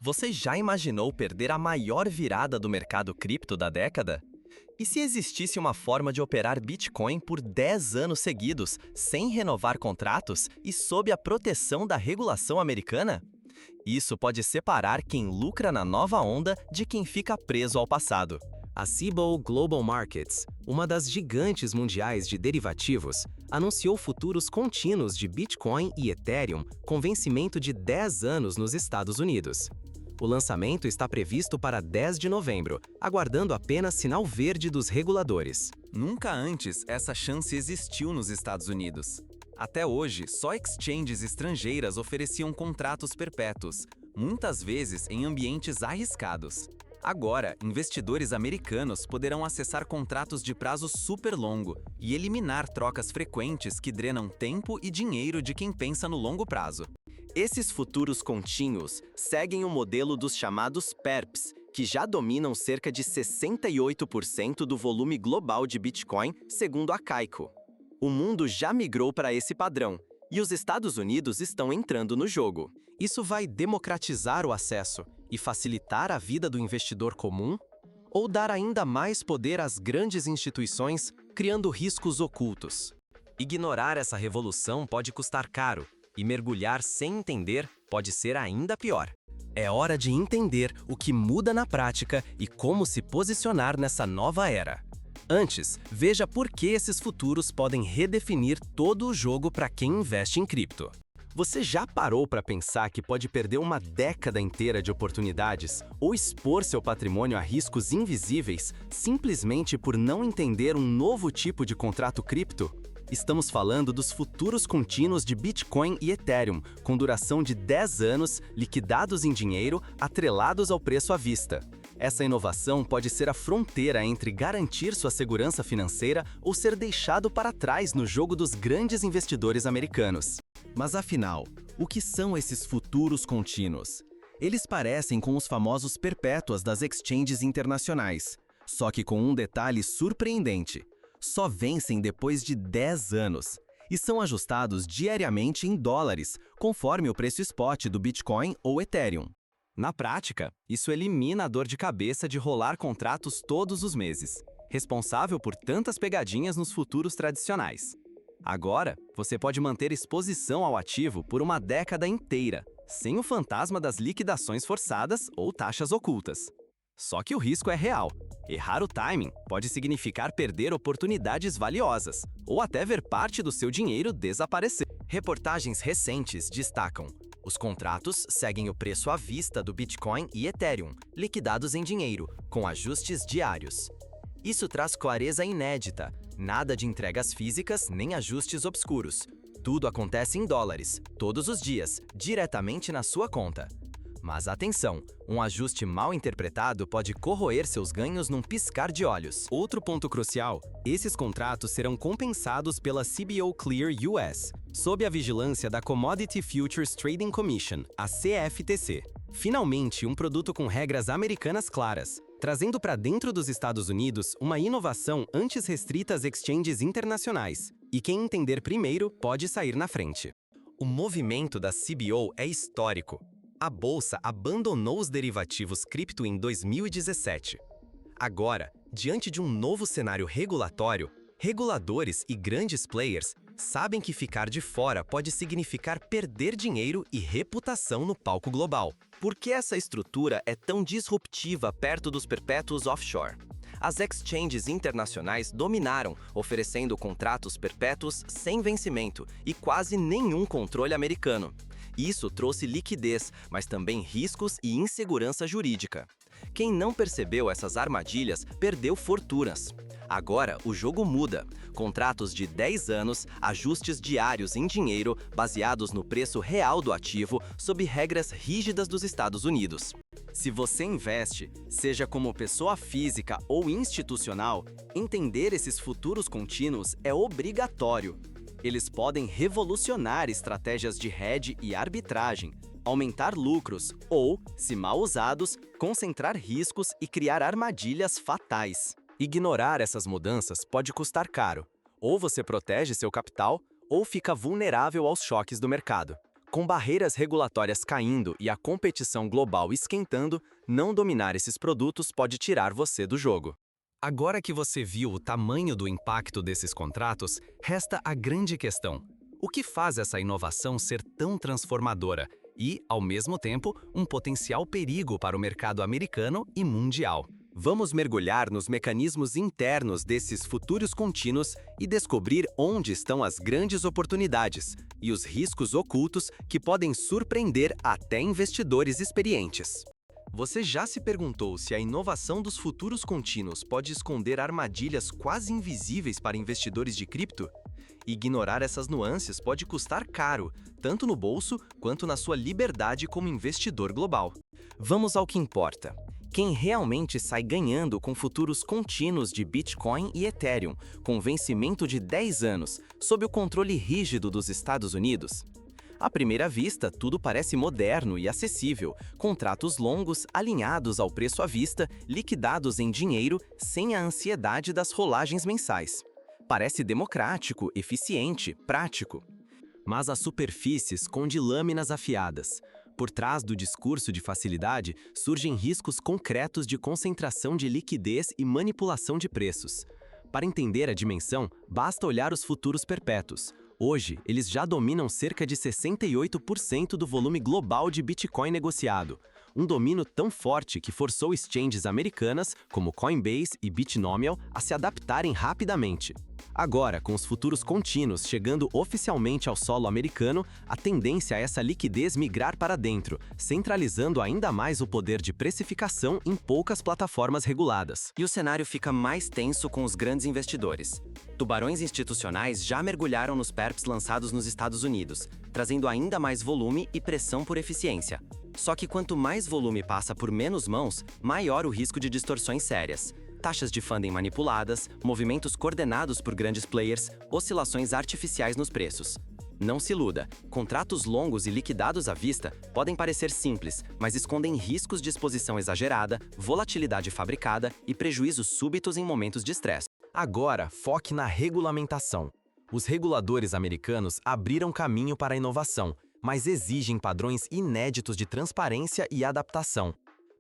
Você já imaginou perder a maior virada do mercado cripto da década? E se existisse uma forma de operar Bitcoin por 10 anos seguidos, sem renovar contratos e sob a proteção da regulação americana? Isso pode separar quem lucra na nova onda de quem fica preso ao passado. A Cboe Global Markets, uma das gigantes mundiais de derivativos, anunciou futuros contínuos de Bitcoin e Ethereum com vencimento de 10 anos nos Estados Unidos. O lançamento está previsto para 10 de novembro, aguardando apenas sinal verde dos reguladores. Nunca antes essa chance existiu nos Estados Unidos. Até hoje, só exchanges estrangeiras ofereciam contratos perpétuos, muitas vezes em ambientes arriscados. Agora, investidores americanos poderão acessar contratos de prazo super longo e eliminar trocas frequentes que drenam tempo e dinheiro de quem pensa no longo prazo. Esses futuros contínuos seguem o modelo dos chamados perps, que já dominam cerca de 68% do volume global de Bitcoin, segundo a Kaiko. O mundo já migrou para esse padrão, e os Estados Unidos estão entrando no jogo. Isso vai democratizar o acesso e facilitar a vida do investidor comum? Ou dar ainda mais poder às grandes instituições, criando riscos ocultos? Ignorar essa revolução pode custar caro, e mergulhar sem entender pode ser ainda pior. É hora de entender o que muda na prática e como se posicionar nessa nova era. Antes, veja por que esses futuros podem redefinir todo o jogo para quem investe em cripto. Você já parou para pensar que pode perder uma década inteira de oportunidades ou expor seu patrimônio a riscos invisíveis simplesmente por não entender um novo tipo de contrato cripto? Estamos falando dos futuros contínuos de Bitcoin e Ethereum, com duração de 10 anos, liquidados em dinheiro, atrelados ao preço à vista. Essa inovação pode ser a fronteira entre garantir sua segurança financeira ou ser deixado para trás no jogo dos grandes investidores americanos. Mas afinal, o que são esses futuros contínuos? Eles parecem com os famosos perpétuas das exchanges internacionais, só que com um detalhe surpreendente: só vencem depois de 10 anos e são ajustados diariamente em dólares, conforme o preço spot do Bitcoin ou Ethereum. Na prática, isso elimina a dor de cabeça de rolar contratos todos os meses, responsável por tantas pegadinhas nos futuros tradicionais. Agora, você pode manter exposição ao ativo por uma década inteira, sem o fantasma das liquidações forçadas ou taxas ocultas. Só que o risco é real. Errar o timing pode significar perder oportunidades valiosas, ou até ver parte do seu dinheiro desaparecer. Reportagens recentes destacam: os contratos seguem o preço à vista do Bitcoin e Ethereum, liquidados em dinheiro, com ajustes diários. Isso traz clareza inédita, nada de entregas físicas nem ajustes obscuros. Tudo acontece em dólares, todos os dias, diretamente na sua conta. Mas atenção, um ajuste mal interpretado pode corroer seus ganhos num piscar de olhos. Outro ponto crucial: esses contratos serão compensados pela CBOE Clear US, sob a vigilância da Commodity Futures Trading Commission, a CFTC. Finalmente, um produto com regras americanas claras, trazendo para dentro dos Estados Unidos uma inovação antes restrita às exchanges internacionais. E quem entender primeiro pode sair na frente. O movimento da CBOE é histórico. A bolsa abandonou os derivativos cripto em 2017. Agora, diante de um novo cenário regulatório, reguladores e grandes players sabem que ficar de fora pode significar perder dinheiro e reputação no palco global. Por que essa estrutura é tão disruptiva perto dos perpétuos offshore? As exchanges internacionais dominaram, oferecendo contratos perpétuos sem vencimento e quase nenhum controle americano. Isso trouxe liquidez, mas também riscos e insegurança jurídica. Quem não percebeu essas armadilhas perdeu fortunas. Agora, o jogo muda. Contratos de 10 anos, ajustes diários em dinheiro, baseados no preço real do ativo, sob regras rígidas dos Estados Unidos. Se você investe, seja como pessoa física ou institucional, entender esses futuros contínuos é obrigatório. Eles podem revolucionar estratégias de hedge e arbitragem, aumentar lucros ou, se mal usados, concentrar riscos e criar armadilhas fatais. Ignorar essas mudanças pode custar caro. Ou você protege seu capital, ou fica vulnerável aos choques do mercado. Com barreiras regulatórias caindo e a competição global esquentando, não dominar esses produtos pode tirar você do jogo. Agora que você viu o tamanho do impacto desses contratos, resta a grande questão: o que faz essa inovação ser tão transformadora e, ao mesmo tempo, um potencial perigo para o mercado americano e mundial? Vamos mergulhar nos mecanismos internos desses futuros contínuos e descobrir onde estão as grandes oportunidades e os riscos ocultos que podem surpreender até investidores experientes. Você já se perguntou se a inovação dos futuros contínuos pode esconder armadilhas quase invisíveis para investidores de cripto? Ignorar essas nuances pode custar caro, tanto no bolso quanto na sua liberdade como investidor global. Vamos ao que importa. Quem realmente sai ganhando com futuros contínuos de Bitcoin e Ethereum, com vencimento de 10 anos, sob o controle rígido dos Estados Unidos? À primeira vista, tudo parece moderno e acessível, contratos longos alinhados ao preço à vista, liquidados em dinheiro, sem a ansiedade das rolagens mensais. Parece democrático, eficiente, prático. Mas a superfície esconde lâminas afiadas. Por trás do discurso de facilidade, surgem riscos concretos de concentração de liquidez e manipulação de preços. Para entender a dimensão, basta olhar os futuros perpétuos. Hoje, eles já dominam cerca de 68% do volume global de Bitcoin negociado. Um domínio tão forte que forçou exchanges americanas, como Coinbase e Bitnomial, a se adaptarem rapidamente. Agora, com os futuros contínuos chegando oficialmente ao solo americano, a tendência é essa liquidez migrar para dentro, centralizando ainda mais o poder de precificação em poucas plataformas reguladas. E o cenário fica mais tenso com os grandes investidores. Tubarões institucionais já mergulharam nos perps lançados nos Estados Unidos, trazendo ainda mais volume e pressão por eficiência. Só que quanto mais volume passa por menos mãos, maior o risco de distorções sérias. Taxas de funding manipuladas, movimentos coordenados por grandes players, oscilações artificiais nos preços. Não se iluda, contratos longos e liquidados à vista podem parecer simples, mas escondem riscos de exposição exagerada, volatilidade fabricada e prejuízos súbitos em momentos de estresse. Agora, foque na regulamentação. Os reguladores americanos abriram caminho para a inovação, mas exigem padrões inéditos de transparência e adaptação.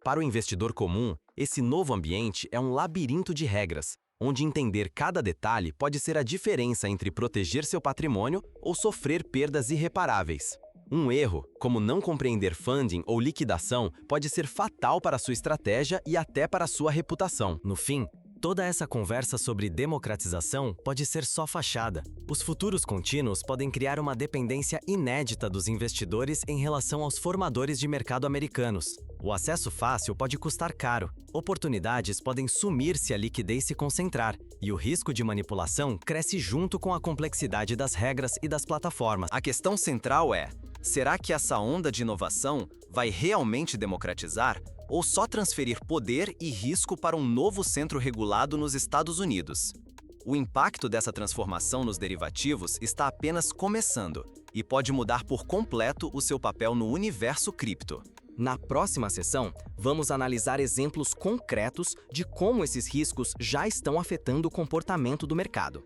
Para o investidor comum, esse novo ambiente é um labirinto de regras, onde entender cada detalhe pode ser a diferença entre proteger seu patrimônio ou sofrer perdas irreparáveis. Um erro, como não compreender funding ou liquidação, pode ser fatal para sua estratégia e até para sua reputação. No fim, toda essa conversa sobre democratização pode ser só fachada. Os futuros contínuos podem criar uma dependência inédita dos investidores em relação aos formadores de mercado americanos. O acesso fácil pode custar caro, oportunidades podem sumir se a liquidez se concentrar, e o risco de manipulação cresce junto com a complexidade das regras e das plataformas. A questão central é: será que essa onda de inovação vai realmente democratizar ou só transferir poder e risco para um novo centro regulado nos Estados Unidos? O impacto dessa transformação nos derivativos está apenas começando e pode mudar por completo o seu papel no universo cripto. Na próxima sessão, vamos analisar exemplos concretos de como esses riscos já estão afetando o comportamento do mercado.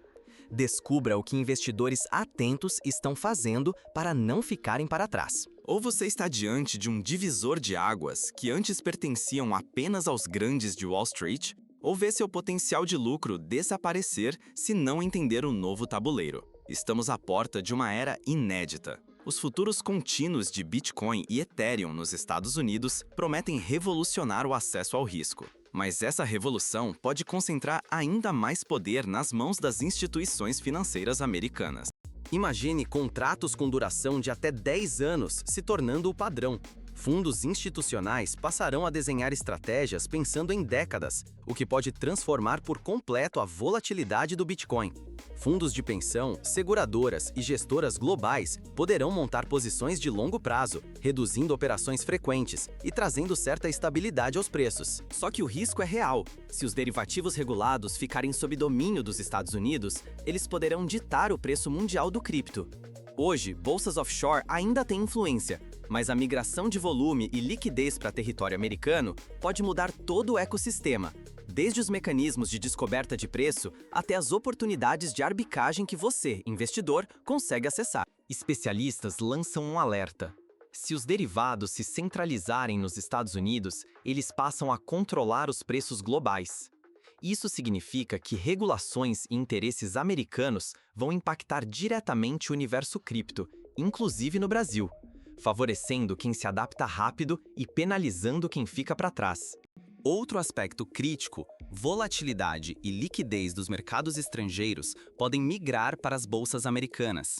Descubra o que investidores atentos estão fazendo para não ficarem para trás. Ou você está diante de um divisor de águas que antes pertenciam apenas aos grandes de Wall Street, ou vê seu potencial de lucro desaparecer se não entender o novo tabuleiro. Estamos à porta de uma era inédita. Os futuros contínuos de Bitcoin e Ethereum nos Estados Unidos prometem revolucionar o acesso ao risco. Mas essa revolução pode concentrar ainda mais poder nas mãos das instituições financeiras americanas. Imagine contratos com duração de até 10 anos se tornando o padrão. Fundos institucionais passarão a desenhar estratégias pensando em décadas, o que pode transformar por completo a volatilidade do Bitcoin. Fundos de pensão, seguradoras e gestoras globais poderão montar posições de longo prazo, reduzindo operações frequentes e trazendo certa estabilidade aos preços. Só que o risco é real. Se os derivativos regulados ficarem sob domínio dos Estados Unidos, eles poderão ditar o preço mundial do cripto. Hoje, bolsas offshore ainda têm influência, mas a migração de volume e liquidez para território americano pode mudar todo o ecossistema, desde os mecanismos de descoberta de preço até as oportunidades de arbitragem que você, investidor, consegue acessar. Especialistas lançam um alerta. Se os derivados se centralizarem nos Estados Unidos, eles passam a controlar os preços globais. Isso significa que regulações e interesses americanos vão impactar diretamente o universo cripto, inclusive no Brasil, favorecendo quem se adapta rápido e penalizando quem fica para trás. Outro aspecto crítico, volatilidade e liquidez dos mercados estrangeiros podem migrar para as bolsas americanas.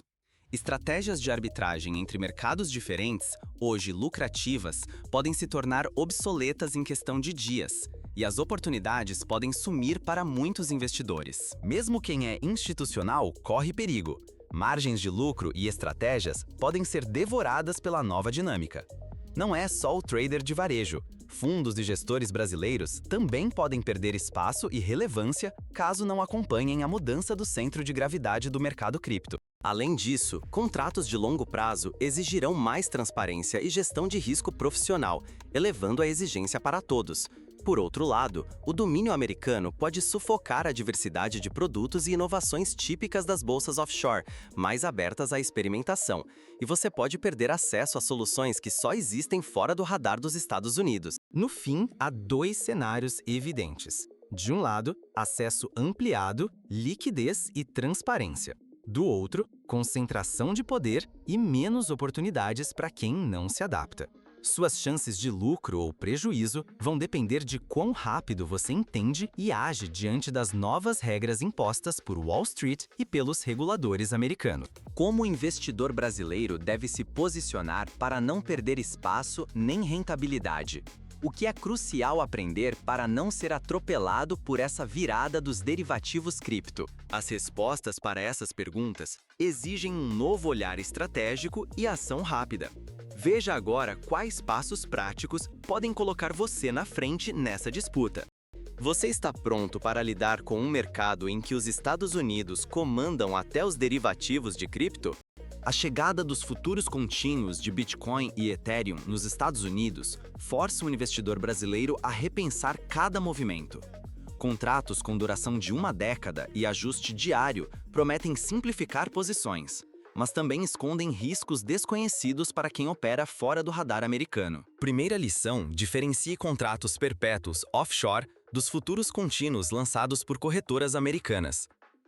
Estratégias de arbitragem entre mercados diferentes, hoje lucrativas, podem se tornar obsoletas em questão de dias, e as oportunidades podem sumir para muitos investidores. Mesmo quem é institucional corre perigo. Margens de lucro e estratégias podem ser devoradas pela nova dinâmica. Não é só o trader de varejo. Fundos e gestores brasileiros também podem perder espaço e relevância caso não acompanhem a mudança do centro de gravidade do mercado cripto. Além disso, contratos de longo prazo exigirão mais transparência e gestão de risco profissional, elevando a exigência para todos. Por outro lado, o domínio americano pode sufocar a diversidade de produtos e inovações típicas das bolsas offshore, mais abertas à experimentação, e você pode perder acesso a soluções que só existem fora do radar dos Estados Unidos. No fim, há dois cenários evidentes. De um lado, acesso ampliado, liquidez e transparência. Do outro, concentração de poder e menos oportunidades para quem não se adapta. Suas chances de lucro ou prejuízo vão depender de quão rápido você entende e age diante das novas regras impostas por Wall Street e pelos reguladores americanos. Como o investidor brasileiro deve se posicionar para não perder espaço nem rentabilidade? O que é crucial aprender para não ser atropelado por essa virada dos derivativos cripto? As respostas para essas perguntas exigem um novo olhar estratégico e ação rápida. Veja agora quais passos práticos podem colocar você na frente nessa disputa. Você está pronto para lidar com um mercado em que os Estados Unidos comandam até os derivativos de cripto? A chegada dos futuros contínuos de Bitcoin e Ethereum nos Estados Unidos força o investidor brasileiro a repensar cada movimento. Contratos com duração de uma década e ajuste diário prometem simplificar posições, mas também escondem riscos desconhecidos para quem opera fora do radar americano. Primeira lição: diferencie contratos perpétuos offshore dos futuros contínuos lançados por corretoras americanas.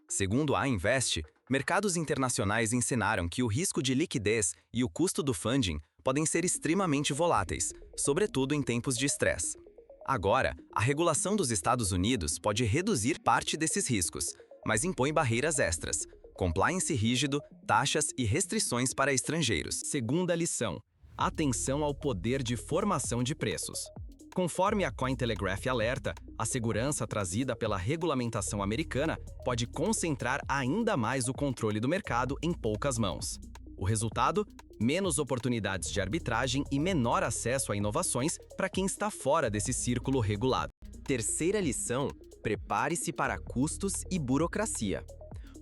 Segundo a Invest, mercados internacionais ensinaram que o risco de liquidez e o custo do funding podem ser extremamente voláteis, sobretudo em tempos de estresse. Agora, a regulação dos Estados Unidos pode reduzir parte desses riscos, mas impõe barreiras extras, compliance rígido, taxas e restrições para estrangeiros. Segunda lição: atenção ao poder de formação de preços. Conforme a Cointelegraph alerta, a segurança trazida pela regulamentação americana pode concentrar ainda mais o controle do mercado em poucas mãos. O resultado? Menos oportunidades de arbitragem e menor acesso a inovações para quem está fora desse círculo regulado. Terceira lição: prepare-se para custos e burocracia.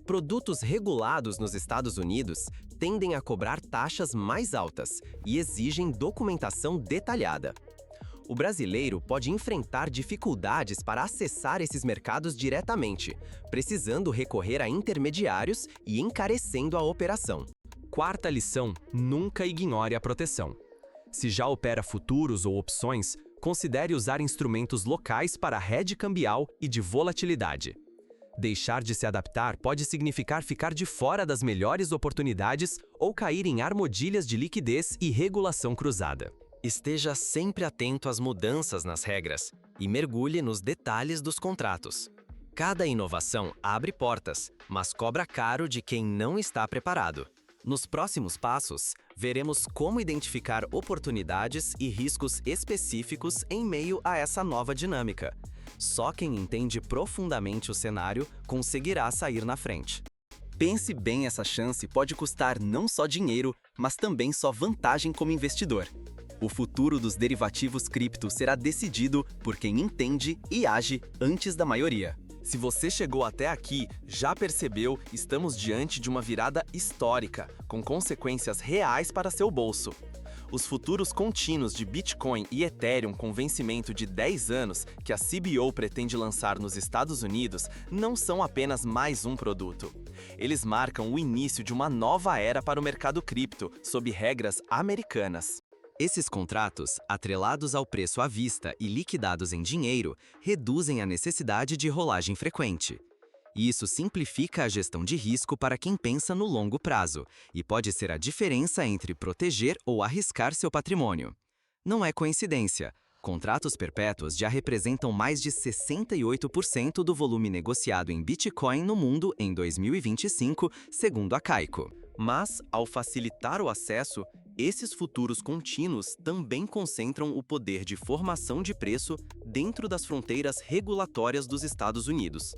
Produtos regulados nos Estados Unidos tendem a cobrar taxas mais altas e exigem documentação detalhada. O brasileiro pode enfrentar dificuldades para acessar esses mercados diretamente, precisando recorrer a intermediários e encarecendo a operação. Quarta lição: nunca ignore a proteção. Se já opera futuros ou opções, considere usar instrumentos locais para hedge cambial e de volatilidade. Deixar de se adaptar pode significar ficar de fora das melhores oportunidades ou cair em armadilhas de liquidez e regulação cruzada. Esteja sempre atento às mudanças nas regras e mergulhe nos detalhes dos contratos. Cada inovação abre portas, mas cobra caro de quem não está preparado. Nos próximos passos, veremos como identificar oportunidades e riscos específicos em meio a essa nova dinâmica. Só quem entende profundamente o cenário conseguirá sair na frente. Pense bem, essa chance pode custar não só dinheiro, mas também sua vantagem como investidor. O futuro dos derivativos cripto será decidido por quem entende e age antes da maioria. Se você chegou até aqui, já percebeu, estamos diante de uma virada histórica, com consequências reais para seu bolso. Os futuros contínuos de Bitcoin e Ethereum com vencimento de 10 anos que a CBO pretende lançar nos Estados Unidos não são apenas mais um produto. Eles marcam o início de uma nova era para o mercado cripto, sob regras americanas. Esses contratos, atrelados ao preço à vista e liquidados em dinheiro, reduzem a necessidade de rolagem frequente. Isso simplifica a gestão de risco para quem pensa no longo prazo e pode ser a diferença entre proteger ou arriscar seu patrimônio. Não é coincidência. Contratos perpétuos já representam mais de 68% do volume negociado em Bitcoin no mundo em 2025, segundo a Kaiko. Mas, ao facilitar o acesso, esses futuros contínuos também concentram o poder de formação de preço dentro das fronteiras regulatórias dos Estados Unidos.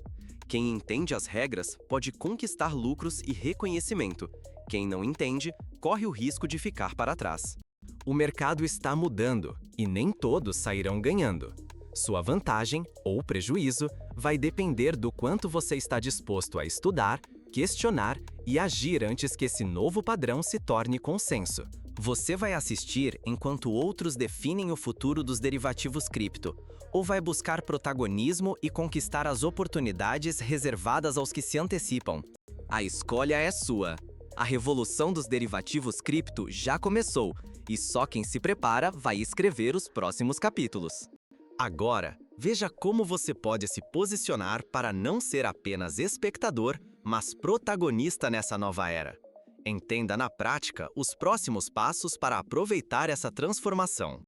Quem entende as regras pode conquistar lucros e reconhecimento. Quem não entende, corre o risco de ficar para trás. O mercado está mudando e nem todos sairão ganhando. Sua vantagem ou prejuízo vai depender do quanto você está disposto a estudar, questionar e agir antes que esse novo padrão se torne consenso. Você vai assistir enquanto outros definem o futuro dos derivativos cripto, ou vai buscar protagonismo e conquistar as oportunidades reservadas aos que se antecipam? A escolha é sua. A revolução dos derivativos cripto já começou, e só quem se prepara vai escrever os próximos capítulos. Agora, veja como você pode se posicionar para não ser apenas espectador, mas protagonista nessa nova era. Entenda na prática os próximos passos para aproveitar essa transformação.